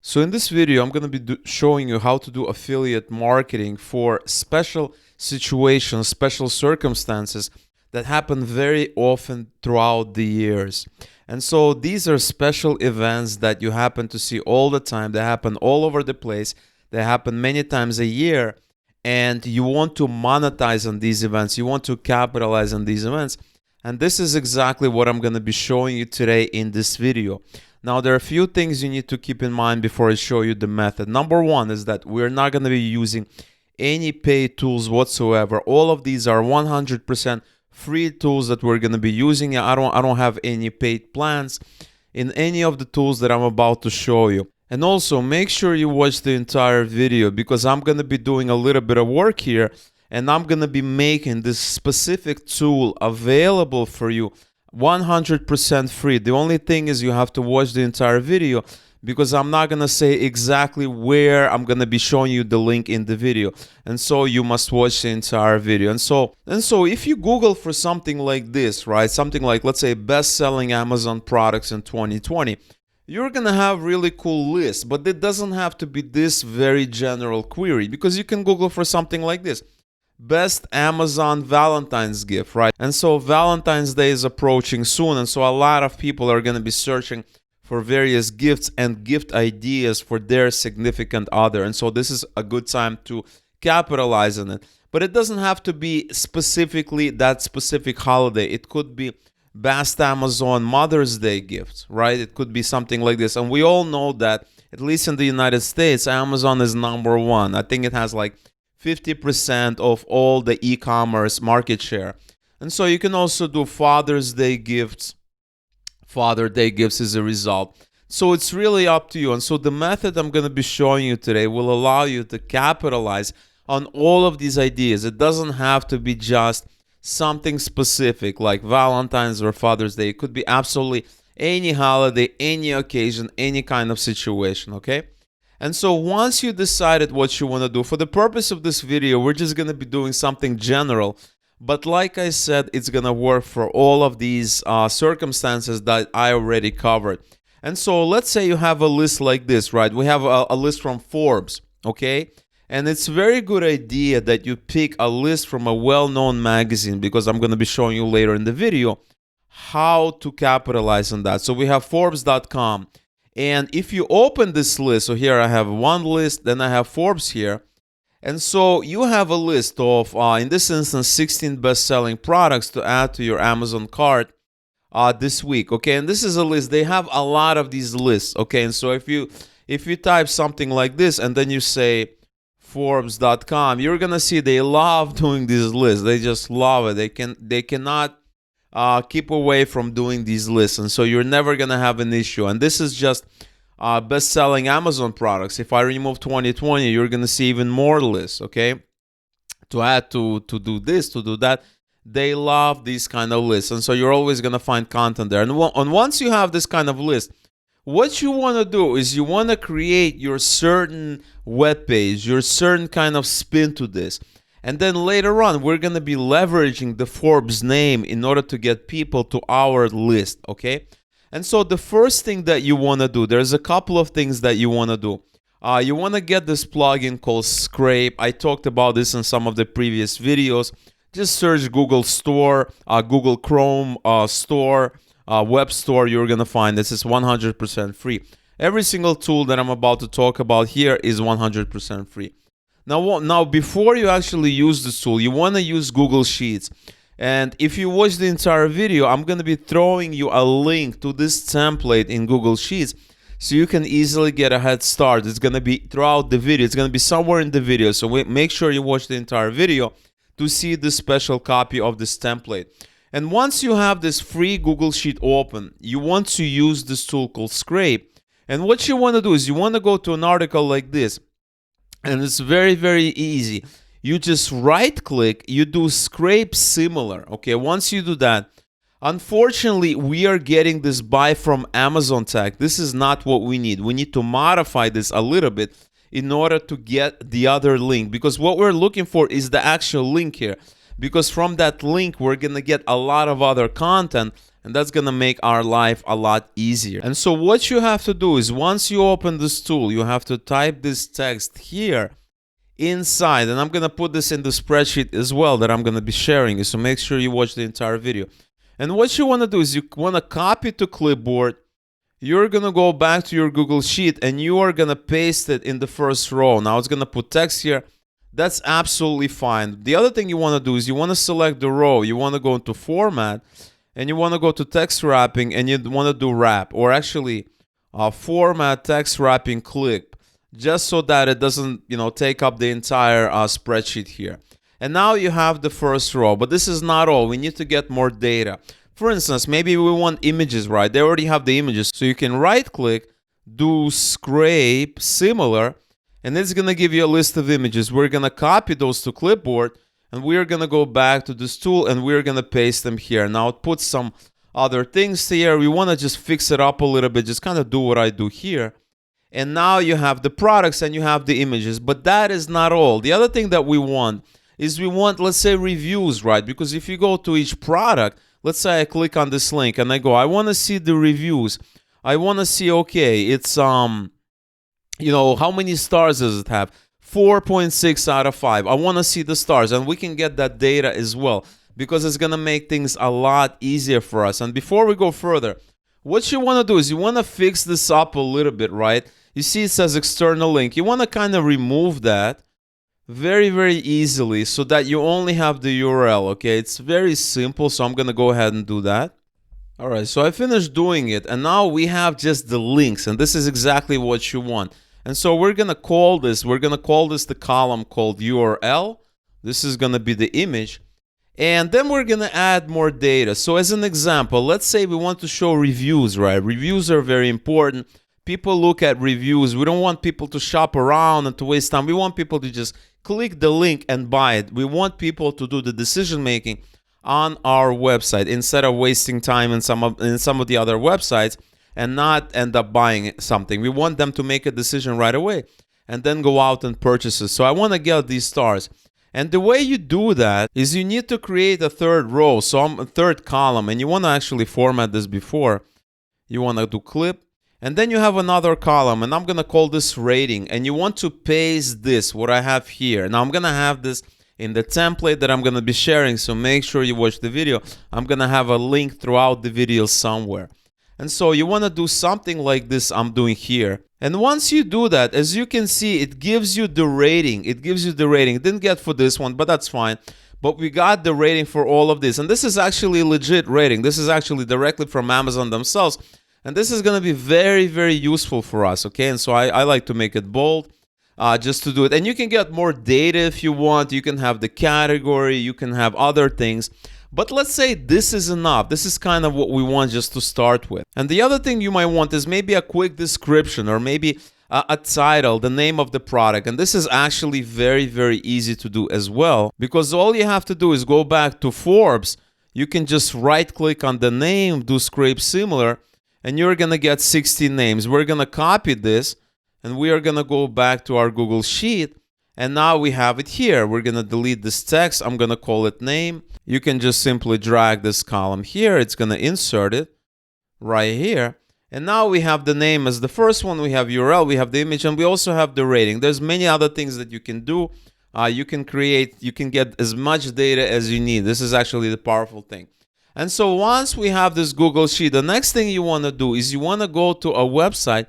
So in this video, I'm going to be showing you how to do affiliate marketing for special situations, special circumstances that happen very often throughout the years. And so these are special events that you happen to see all the time. They happen all over the place. They happen many times a year. And you want to monetize on these events. You want to capitalize on these events. And this is exactly what I'm going to be showing you today in this video. Now, there are a few things you need to keep in mind before I show you the method. Number one is that we're not going to be using any paid tools whatsoever. All of these are 100% free tools that we're going to be using. I don't have any paid plans in any of the tools that I'm about to show you. And also, make sure you watch the entire video because I'm going to be doing a little bit of work here and I'm going to be making this specific tool available for you 100% free. The only thing is you have to watch the entire video because I'm not going to say exactly where I'm going to be showing you the link in the video. And so you must watch the entire video. And so if you Google for something like this, right? Something like, let's say, best-selling Amazon products in 2020. You're going to have really cool lists, but it doesn't have to be this very general query because you can Google for something like this. Best Amazon Valentine's gift, right? And so Valentine's Day is approaching soon, and so a lot of people are going to be searching for various gifts and gift ideas for their significant other. And so this is a good time to capitalize on it. But it doesn't have to be specifically that specific holiday. It could be Best Amazon Mother's Day gifts, right? It could be something like this. And we all know that, at least in the United States, Amazon is number one. I think it has like 50% of all the e-commerce market share. And so you can also do Father's Day gifts. Father's Day gifts is a result. So it's really up to you. And so the method I'm going to be showing you today will allow you to capitalize on all of these ideas. It doesn't have to be just something specific like Valentine's or Father's Day. It could be absolutely any holiday, any occasion, any kind of situation, okay? And so once you decided what you want to do, for the purpose of this video, we're just going to be doing something general. But like I said, it's going to work for all of these circumstances that I already covered. And so let's say you have a list like this, right? We have a list from Forbes, okay? And it's a very good idea that you pick a list from a well-known magazine because I'm going to be showing you later in the video how to capitalize on that. So we have Forbes.com. And if you open this list, so here I have one list, then I have Forbes here. And so you have a list of, in this instance, 16 best-selling products to add to your Amazon cart this week, okay? And this is a list. They have a lot of these lists, okay? And so if you type something like this and then you say Forbes.com, you're going to see they love doing these lists. They just love it. They cannot keep away from doing these lists, and so you're never going to have an issue. And this is just best-selling Amazon products. If I remove 2020, you're going to see even more lists, okay? To add, to do this, to do that. They love these kind of lists, and so you're always going to find content there. And once you have this kind of list, what you want to do is you want to create your certain web page, your certain kind of spin to this. And then later on, we're going to be leveraging the Forbes name in order to get people to our list, okay? And so the first thing that you want to do, there's a couple of things that you want to do. You want to get this plugin called Scrape. I talked about this in some of the previous videos. Just search Google Store, Google Chrome Store, Web Store. You're going to find this. It's 100% free. Every single tool that I'm about to talk about here is 100% free. Now, before you actually use this tool, you want to use Google Sheets. And if you watch the entire video, I'm going to be throwing you a link to this template in Google Sheets so you can easily get a head start. It's going to be throughout the video. It's going to be somewhere in the video. So make sure you watch the entire video to see the special copy of this template. And once you have this free Google Sheet open, you want to use this tool called Scrape. And what you want to do is you want to go to an article like this. And it's very, very easy. You just right-click, you do Scrape Similar, okay? Once you do that, unfortunately, we are getting this buy from Amazon tag. This is not what we need. We need to modify this a little bit in order to get the other link because what we're looking for is the actual link here because from that link, we're going to get a lot of other content And that's gonna make our life a lot easier. And so what you have to do is once you open this tool, you have to type this text here inside. And I'm gonna put this in the spreadsheet as well that I'm gonna be sharing. So make sure you watch the entire video. And what you wanna do is you wanna copy to clipboard. You're gonna go back to your Google Sheet and you are gonna paste it in the first row. Now it's gonna put text here. That's absolutely fine. The other thing you wanna do is you wanna select the row. You wanna go into format and you wanna go to text wrapping and you wanna do wrap, or actually format text wrapping clip, just so that it doesn't, take up the entire spreadsheet here. And now you have the first row, but this is not all. We need to get more data. For instance, maybe we want images, right? They already have the images. So you can right click, do scrape similar, and it's gonna give you a list of images. We're gonna copy those to clipboard, and we're gonna go back to this tool and we're gonna paste them here. Now it puts some other things here. We wanna just fix it up a little bit, just kind of do what I do here. And now you have the products and you have the images, but that is not all. The other thing that we want is let's say, reviews, right? Because if you go to each product, let's say I click on this link and I go, I want to see the reviews. I want to see, okay, it's, how many stars does it have? 4.6 out of 5. I want to see the stars, and we can get that data as well because it's going to make things a lot easier for us. And before we go further, what you want to do is you want to fix this up a little bit, right? You see it says external link. You want to kind of remove that very, very easily so that you only have the URL, okay? It's very simple, so I'm going to go ahead and do that. All right, so I finished doing it, and now we have just the links, and this is exactly what you want. And so we're going to call this the column called URL. This is going to be the image. And then we're going to add more data. So as an example, let's say we want to show reviews, right? Reviews are very important. People look at reviews. We don't want people to shop around and to waste time. We want people to just click the link and buy it. We want people to do the decision making on our website instead of wasting time in some of the other websites and not end up buying something. We want them to make a decision right away and then go out and purchase it. So I want to get these stars. And the way you do that is you need to create a third row, so a third column, and you want to actually format this before. You want to do clip. And then you have another column, and I'm going to call this rating. And you want to paste this, what I have here. Now, I'm going to have this in the template that I'm going to be sharing, so make sure you watch the video. I'm going to have a link throughout the video somewhere. And so you want to do something like this I'm doing here. And once you do that, as you can see, it gives you the rating. It gives you the rating. It didn't get for this one, but that's fine. But we got the rating for all of this. And this is actually a legit rating. This is actually directly from Amazon themselves. And this is going to be very, very useful for us, okay? And so I like to make it bold just to do it. And you can get more data if you want. You can have the category. You can have other things. But let's say this is enough. This is kind of what we want just to start with. And the other thing you might want is maybe a quick description or maybe a title, the name of the product. And this is actually very, very easy to do as well, because all you have to do is go back to Forbes. You can just right click on the name, do scrape similar, and you're going to get 16 names. We're going to copy this, and we are going to go back to our Google Sheet, and now we have it here. We're going to delete this text. I'm going to call it name. You can just simply drag this column here. It's going to insert it right here. And now we have the name as the first one. We have URL, we have the image, and we also have the rating. There's many other things that you can do. You can get as much data as you need. This is actually the powerful thing. And so once we have this Google Sheet, the next thing you want to do is you want to go to a website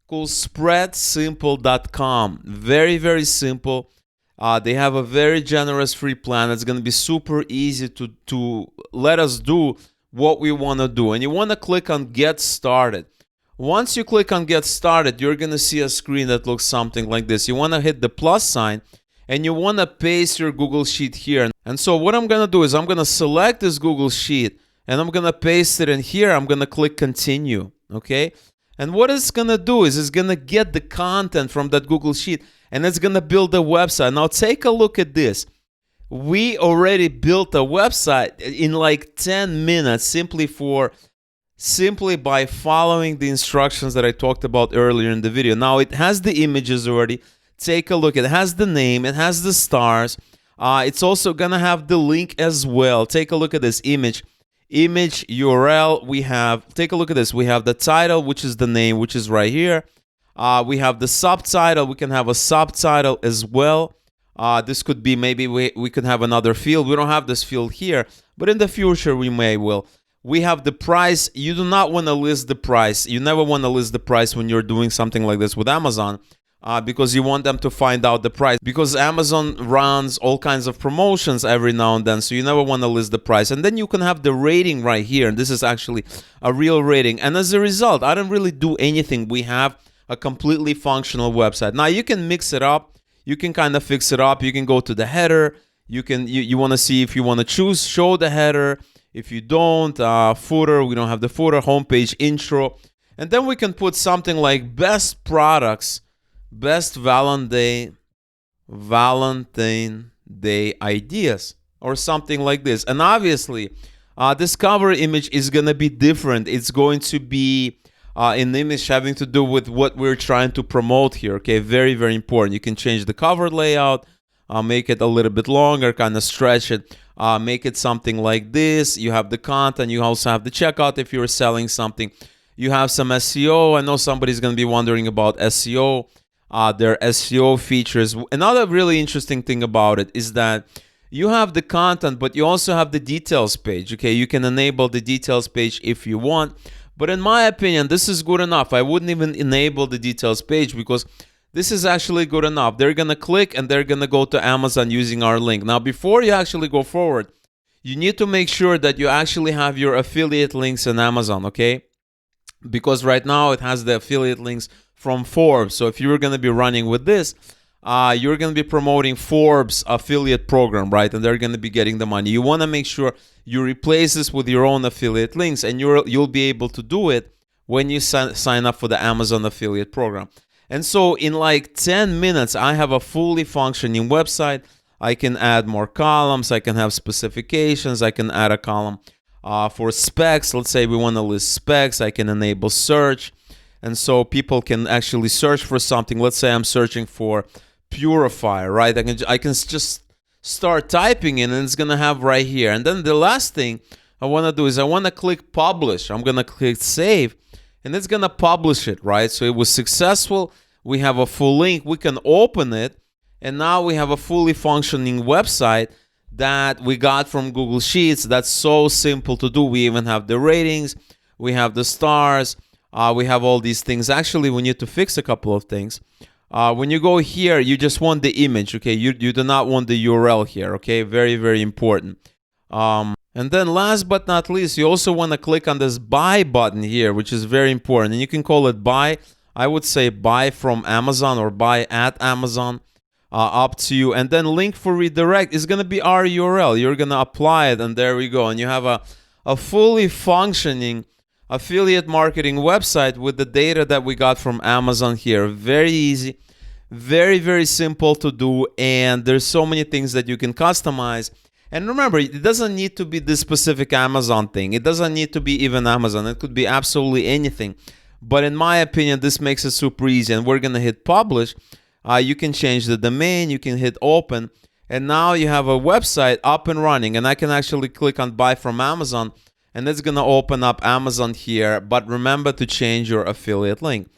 called spreadsimple.com. Very, very simple. They have a very generous free plan. It's going to be super easy to let us do what we want to do. And you want to click on Get Started. Once you click on Get Started, you're going to see a screen that looks something like this. You want to hit the plus sign, and you want to paste your Google Sheet here. And so what I'm going to do is I'm going to select this Google Sheet, and I'm going to paste it in here. I'm going to click Continue, okay? And what it's going to do is it's going to get the content from that Google Sheet, and it's going to build a website. Now take a look at this. We already built a website in like 10 minutes simply by following the instructions that I talked about earlier in the video. Now it has the images already. Take a look. It has the name. It has the stars. It's also going to have the link as well. Take a look at this image. image, URL. We have, take a look at this. We have the title, which is the name, which is right here. We have the subtitle. We can have a subtitle as well. This could be, maybe we could have another field. We don't have this field here, but in the future we will. We have the price. You do not want to list the price. You never want to list the price when you're doing something like this with Amazon, because you want them to find out the price, because Amazon runs all kinds of promotions every now and then, so you never want to list the price. And then you can have the rating right here, and this is actually a real rating. And as a result, I don't really do anything. We have a completely functional website. Now you can mix it up. You can kind of fix it up. You can go to the header. You want to see if you want to show the header. If you don't, footer, we don't have the footer, homepage, intro. And then we can put something like best products, best Valentine Day ideas, or something like this. And obviously, this cover image is going to be different. It's going to be an image having to do with what we're trying to promote here. Okay, very, very important. You can change the cover layout, make it a little bit longer, kind of stretch it, make it something like this. You have the content. You also have the checkout if you're selling something. You have some SEO. I know somebody's going to be wondering about SEO. Their SEO features. Another really interesting thing about it is that you have the content, but you also have the details page. Okay, you can enable the details page if you want. But in my opinion, this is good enough. I wouldn't even enable the details page, because this is actually good enough. They're going to click and they're going to go to Amazon using our link. Now, before you actually go forward, you need to make sure that you actually have your affiliate links in Amazon, okay? Because right now it has the affiliate links from Forbes. So if you're going to be running with this, you're going to be promoting Forbes affiliate program, right? And they're going to be getting the money. You want to make sure you replace this with your own affiliate links, and you'll be able to do it when you sign up for the Amazon affiliate program. And so in like 10 minutes, I have a fully functioning website. I can add more columns. I can have specifications. I can add a column for specs. Let's say we want to list specs. I can enable search. And so people can actually search for something. Let's say I'm searching for purifier, right? I can just start typing in, and it's going to have right here. And then the last thing I want to do is I want to click publish. I'm going to click save, and it's going to publish it, right? So it was successful. We have a full link. We can open it, and now we have a fully functioning website that we got from Google Sheets. That's so simple to do. We even have the ratings. We have the stars. We have all these things. Actually, we need to fix a couple of things. When you go here, you just want the image, okay? You do not want the URL here, okay? Very, very important. And then last but not least, you also want to click on this buy button here, which is very important. And you can call it buy. I would say buy from Amazon or buy at Amazon, up to you. And then link for redirect is going to be our URL. You're going to apply it, and there we go. And you have a fully functioning affiliate marketing website with the data that we got from Amazon here. Very easy, very, very simple to do, and there's so many things that you can customize. And remember, it doesn't need to be this specific Amazon thing. It doesn't need to be even Amazon. It could be absolutely anything. But in my opinion, this makes it super easy, and we're going to hit publish. You can change the domain. You can hit open, and now you have a website up and running, and I can actually click on buy from Amazon, and it's going to open up Amazon here. But remember to change your affiliate link.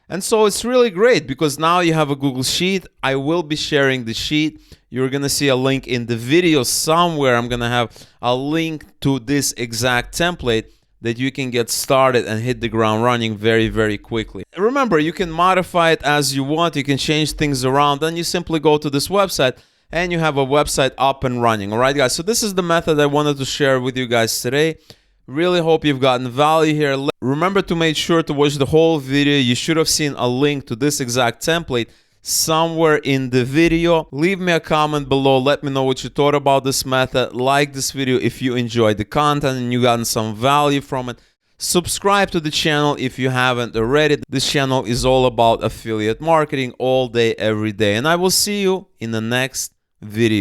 And so it's really great, because now you have a Google Sheet. I will be sharing the sheet. You're going to see a link in the video somewhere. I'm going to have a link to this exact template that you can get started and hit the ground running very, very quickly. Remember, you can modify it as you want. You can change things around. Then you simply go to this website, and you have a website up and running. All right, guys. So this is the method I wanted to share with you guys today. Really hope you've gotten value here. Remember to make sure to watch the whole video. You should have seen a link to this exact template somewhere in the video. Leave me a comment below. Let me know what you thought about this method. Like this video if you enjoyed the content and you gotten some value from it. Subscribe to the channel if you haven't already. This channel is all about affiliate marketing all day, every day. And I will see you in the next video.